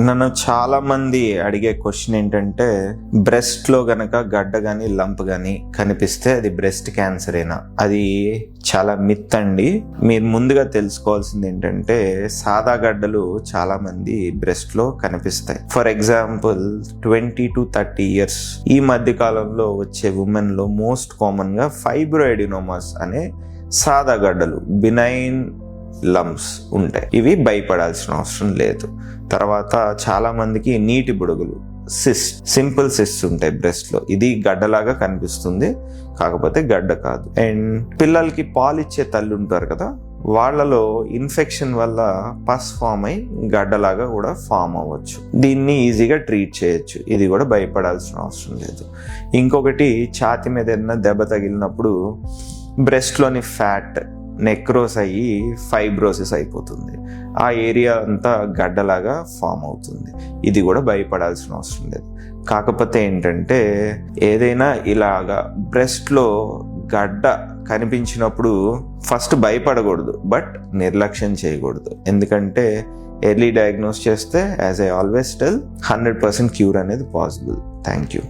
నన్ను చాలా మంది అడిగే క్వశ్చన్ ఏంటంటే, బ్రెస్ట్ లో గనక గడ్డ గాని లంప్ గాని కనిపిస్తే అది బ్రెస్ట్ క్యాన్సరేనా? అది చాలా మిత్ అండి. మీరు ముందుగా తెలుసుకోవాల్సింది ఏంటంటే, సాదా గడ్డలు చాలా మంది బ్రెస్ట్ లో కనిపిస్తాయి. ఫర్ ఎగ్జాంపుల్ 20 to 30 years ఈ మధ్య కాలంలో వచ్చే ఉమెన్ లో మోస్ట్ కామన్ గా ఫైబ్రోఎడినోమాస్ అనే సాదా గడ్డలు, బినైన్ లంప్స్ ఉంటాయి. ఇవి భయపడాల్సిన అవసరం లేదు. తర్వాత చాలా మందికి నీటి బుడగలు, సింపుల్ సిస్ట్ ఉంటాయి బ్రెస్ట్ లో. ఇది గడ్డలాగా కనిపిస్తుంది, కాకపోతే గడ్డ కాదు. అండ్ పిల్లలకి పాలు ఇచ్చే తల్లి ఉంటారు కదా, వాళ్ళలో ఇన్ఫెక్షన్ వల్ల పస్ ఫామ్ అయి గడ్డలాగా కూడా ఫామ్ అవ్వచ్చు. దీన్ని ఈజీగా ట్రీట్ చేయొచ్చు. ఇది కూడా భయపడాల్సిన అవసరం లేదు. ఇంకొకటి, ఛాతి మీద ఏదైనా దెబ్బ తగిలినప్పుడు బ్రెస్ట్లోని ఫ్యాట్ నెక్రోస్ అయ్యి ఫైబ్రోసిస్ అయిపోతుంది. ఆ ఏరియా అంతా గడ్డలాగా ఫామ్ అవుతుంది. ఇది కూడా భయపడాల్సిన అవసరం లేదు. కాకపోతే ఏంటంటే, ఏదైనా ఇలాగా బ్రెస్ట్లో గడ్డ కనిపించినప్పుడు ఫస్ట్ భయపడకూడదు, బట్ నిర్లక్ష్యం చేయకూడదు. ఎందుకంటే ఎర్లీ డయాగ్నోస్ చేస్తే, as I always tell, 100% cure అనేది పాసిబుల్. Thank you.